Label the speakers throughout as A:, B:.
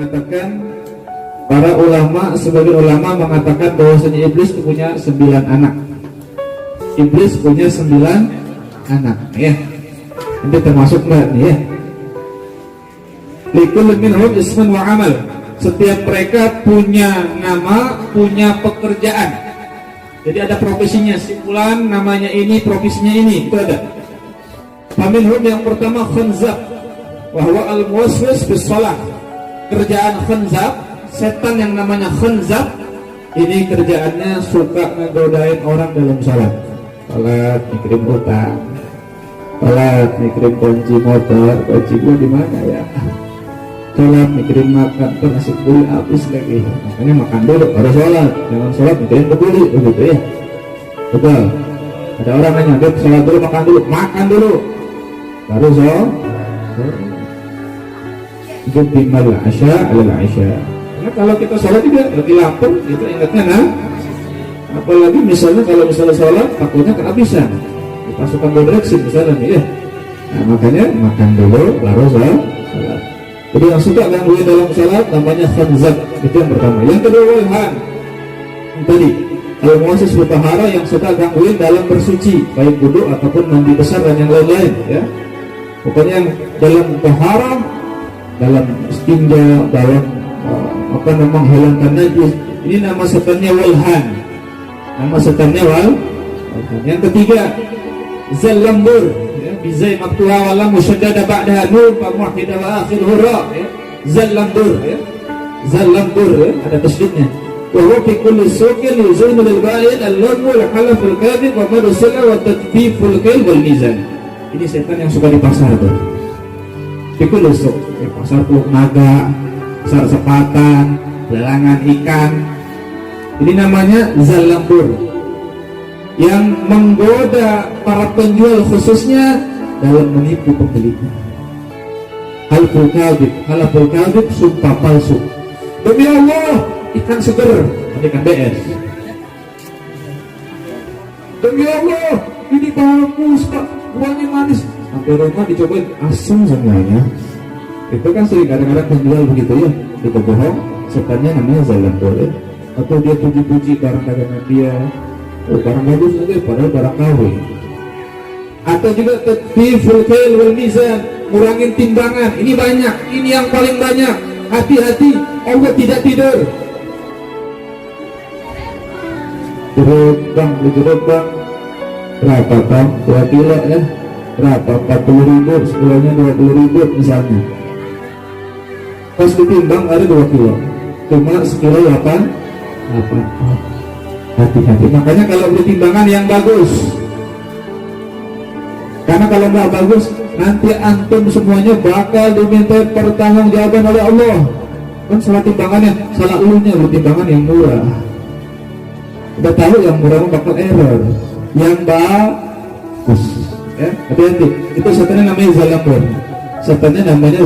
A: mengatakan, para ulama, sebagian ulama mengatakan bahwasanya iblis itu punya 9 anak. Iblis punya 9 anak, ya. Ini termasuk nggak nih ya? Likulli minhum ismun wa amal. Setiap mereka punya nama, punya pekerjaan. Jadi ada profesinya, si fulan namanya ini, profesinya ini, itu ada. Faminhum yang pertama khanzab, wa huwa al-muwaswis bis shalah. Kerjaan khanzab, setan yang namanya khanzab, ini kerjaannya suka ngegodain orang dalam salat. Salat mikirin utang, salat mikirin kunci motor, kunci gua di mana ya? Salat mikirin makan, tuh nasi kebuli habis lagi. Makanya makan dulu baru sholat, jangan sholat mikirin kebuli, begitu ya. Betul. Ada orang nanya, "Dek, sholat dulu, makan dulu baru sholat." Itu timbal asya adalah asya. Karena kalau kita sholat juga lagi lapar, itu ingatnya nah. Apalagi misalnya kalau sholat takutnya kehabisan, di pasukan berdireksi misalnya nih ya. Nah makanya makan dulu baru sholat. Jadi yang suka gangguin dalam sholat namanya khanzab, itu yang pertama. Yang kedua walhan, tadi al-muwaswis mutahhara, yang suka gangguin dalam bersuci, baik wudu ataupun mandi besar dan yang lain-lain ya. Pokoknya yang dalam tahara, dalam istinja, dalam menghilangkan najis, ini nama setannya walhan. Nama setannya walhan. Yang ketiga zallambur, ya, bizai maqtuha wa lam mushaddada ba'daha nur fa muwahhida wa akhiruhu ra, ya. Zallambur, ya. Zallambur, ya, ada tasydidnya. Wa huwa fi kulli suqin yuzinu lil ba'in al-laghu wal halaful kadhib wa madusila wa tadfiful kail wal mizan. Ini setan yang suka di pasar tuh. Fi kulli suq, ya, pasar Teluk Naga, pasar Sepatan, lelangan ikan. Ini namanya zallambur, yang menggoda para penjual khususnya dalam menipu pembelinya. Halaful kadhib, sumpah palsu. Demi Allah, ikan seger, ikan BS. Demi Allah, ini bagus Pak, buahnya manis. Sampai rumah dicobain, asam semuanya. Itu kan sering kadang-kadang penjual begitu ya, itu bohong. Setannya namanya zallambur, ya. Atau dia puji-puji barang dagangan dia, oh barang bagus aja padahal barang KW. Atau juga tadfiful kail wal mizan, ngurangin timbangan. Ini banyak, ini yang paling banyak. Hati-hati, Allah tidak tidur. Jeruk bang, berapa bang? 2 kilo ya. Berapa? 40.000, sekilonya 20.000 misalnya. Pas ditimbang ada 2 kilo, cuma sekilo 8. Hati-hati. Makanya kalau beli timbangan yang bagus, karena kalau nggak bagus nanti antum semuanya bakal diminta pertanggungjawaban oleh Allah. Kan salah timbangannya, salah elunya, beli timbangan yang murah. Udah tahu yang murah bakal error. Yang bagus, ya hati-hati. Itu setannya namanya zallambur. Setannya namanya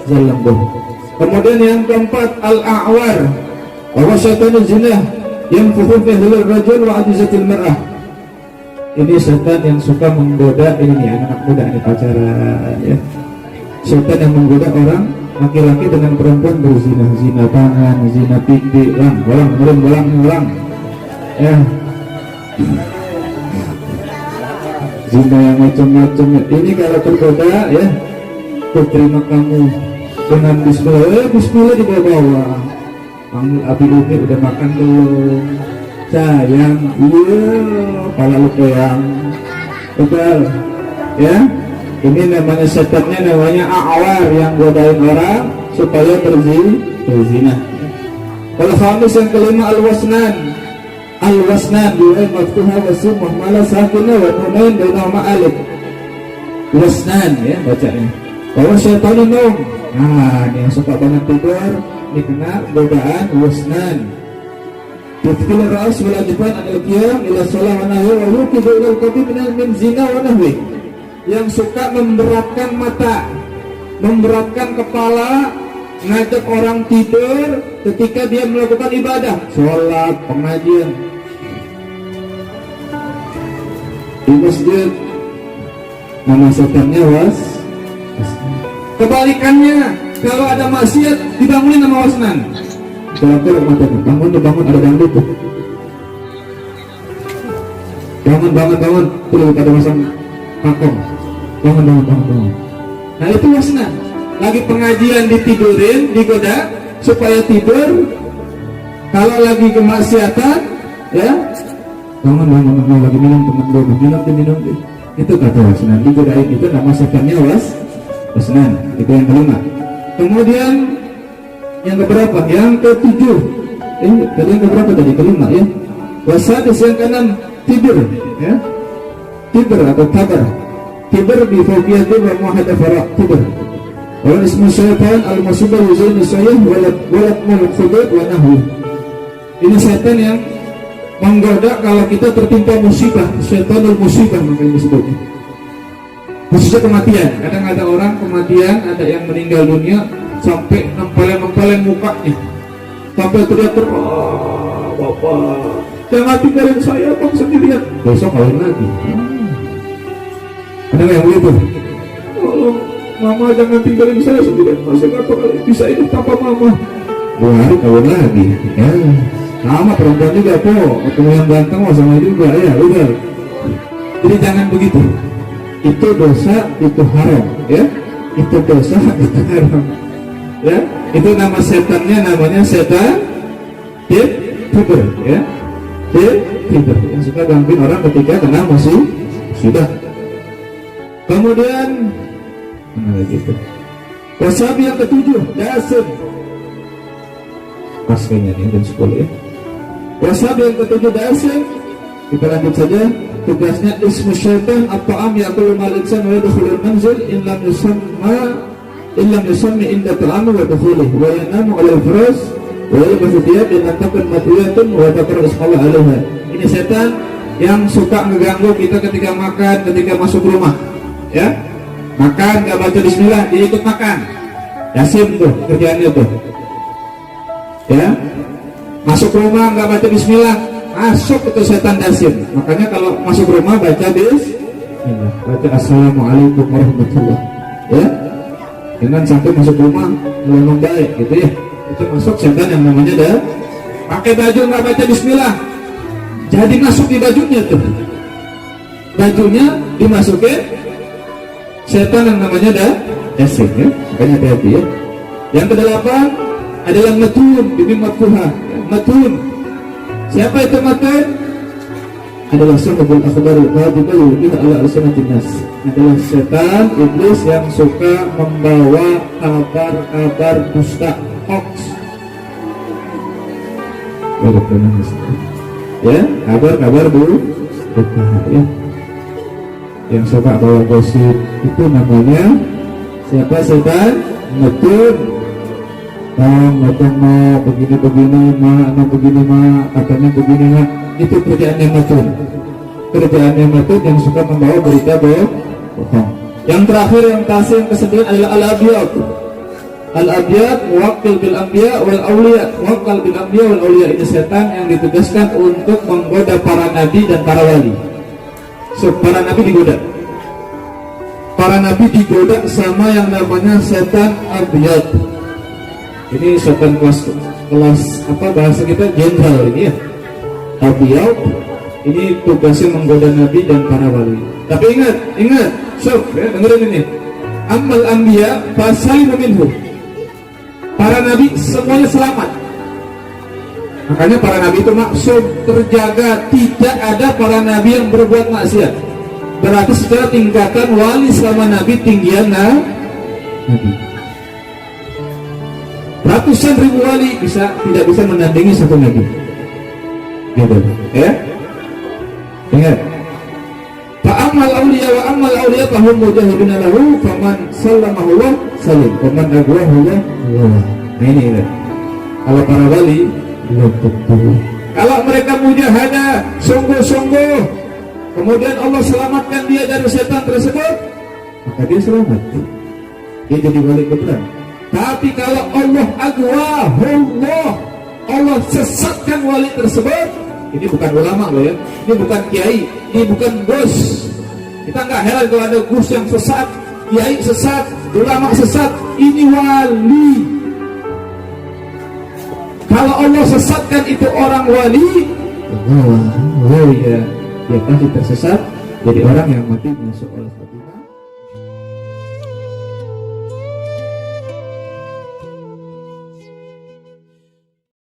A: zallambur. Kemudian yang keempat al-a'war, bahwa syaitanul zina yang fuhul fi hulul rajul wa ajizatil mar'ah. Ini setan yang suka menggoda ini nih, anak muda ini pacaran ya. Setan yang menggoda orang laki-laki dengan perempuan berzina, zina tangan, zina pipi, ulang ya. Zina yang macam-macam. Ini kalau tergoda ya, terima kamu dengan bismillah di bawah. Panggil Abi Umi, udah makan belum? Sayang, iya, kepala lu yang betul, ya. Ini namanya setannya, namanya a'war, yang godain orang supaya berzina. Kalau khamis yang kelima al-wasnan, dua maftuha wasim muhmalah sakinah wa nunain bainahuma alif. Wasnan ya bacanya. Bahwa syaitanun nom. Nah, ini yang suka banget tidur, dikenal godaan wasnan. Tafkil ras wal ajban al-qiyam ila shalah wa nahwi wa yuqidu ila al-qabih min zina wa nahwi. Yang suka memberatkan mata, memberatkan kepala, ngajak orang tidur ketika dia melakukan ibadah, sholat, pengajian di masjid. Nama setannya kebalikannya, kalau ada maksiat dibangunin sama wasnan. Kalau matanya, bangun ada dangdut tuh. Bangun, tuh pada masang pakong. Bangun. Nah itu wasnan. Lagi pengajian ditidurin, digoda supaya tidur. Kalau lagi kemaksiatan, ya bangun lagi minum. Itu kata wasnan. Digodain itu nama setannya wasnan. Itu yang kelima. Kemudian yang keberapa? Yang ketujuh. Tadi yang keberapa tadi? Kelima ya. Wasadis yang keenam tidur, ya. Tidur atau kabar. Tidur di fawqiyati wa muhadafara tidur. Wa ismu syaitan al-musibah yuzain syayh walad mulkhudud wa nahwu. Ini setan yang menggoda kalau kita tertimpa musibah. Syaitanul musibah makanya disebutnya. Khususnya kematian. Kadang ada orang kematian, ada yang meninggal dunia sampai nempelin mukanya, sampai teriak Bapak jangan tinggalin saya Bang sendirian. Besok kawin lagi. Ada yang begitu? Tolong Mama jangan tinggalin saya sendirian, masih gak bisa hidup tanpa Mama. 2 hari kawin lagi ya. Sama perempuan juga ketemu yang ganteng sama juga ya udah. Jadi jangan begitu. Itu dosa, itu haram ya. Itu dosa, itu haram ya. Itu nama setannya, namanya setan tidur ya. Tidur yang suka gangguin orang ketika kena musibah. Kemudian mana lagi itu? Wasabi yang ketujuh, dasun. Pas kayaknya nih dan 10 ya. Wasabi yang ketujuh, dasun. Kita lanjut saja. Tugasnya ismu syaitan at-ta'am ya'kulu mal insan wa yadkhulul manzil in lam yusammi inda ta'am wa dukhulih wa yanamu 'ala al-firas wa yalbasu thiyab in lam takun matwiyatun wa dhakara ismallah 'alaiha. Ini setan yang suka ngeganggu kita ketika makan, ketika masuk rumah. Ya. Makan enggak baca bismillah, dia ikut makan. Yasin tuh kerjaannya tuh. Ya. Masuk rumah enggak baca bismillah, masuk itu setan dasim. Makanya kalau masuk rumah baca bismillah, baca assalamualaikum warahmatullah ya. Jangan sampai masuk rumah ngomong baik gitu ya. Itu masuk setan yang namanya dah. Pakai baju nggak baca bismillah, jadi masuk di bajunya tuh. Bajunya dimasukin setan yang namanya dah dasim ya. Makanya hati-hati ya. Yang kedelapan adalah matun, bibi matfuha. Matun. Siapa itu matun? Adalah sahibul akhbarul kadhibah yu'liha ala alsanatin nas. Adalah setan iblis yang suka membawa kabar-kabar dusta, hoax. Ya, kabar-kabar dusta ya. Yang suka bawa gosip itu namanya siapa? Setan matun. Mau begini katanya begini itu kerjaannya matun yang suka membawa berita bohong. Yang terakhir yang tasih yang ke-9 adalah al-abyad muwakkil bil anbiya wal awliya. Muwakkal bil anbiya wal awliya ini setan yang ditugaskan untuk menggoda para nabi dan para wali. So, para nabi digoda sama yang namanya setan abyad. Ini setan kelas apa bahasa kita jenderal ini ya. Abiyat ini tugasnya menggoda nabi dan para wali. Tapi ingat, sob ya, dengerin ini. Ammal anbiya fasalimu minhu. Para nabi semuanya selamat. Makanya para nabi itu maksud terjaga, tidak ada para nabi yang berbuat maksiat. Berarti secara tingkatan wali sama nabi tinggian nabi. Ratusan ribu wali tidak bisa menandingi satu nabi. Gitu, ya. Ingat. Fa'amal awliya wa amal awliya fahum mujahiduna lahu faman sallamahu Allah salim faman agwahu Allah. Nah ini ya. Kalau para wali kalau mereka mujahadah sungguh-sungguh, kemudian Allah selamatkan dia dari setan tersebut, maka dia selamat. Dia jadi wali beneran. Tapi kalau Allah Allah sesatkan wali tersebut, ini bukan ulama loh ya, ini bukan kiai, ini bukan gus. Kita nggak heran kalau ada gus yang sesat, kiai sesat, ulama sesat, ini wali. Kalau Allah sesatkan itu orang wali, oh ya, dia pasti tersesat, jadi orang yang mati masuk Allah.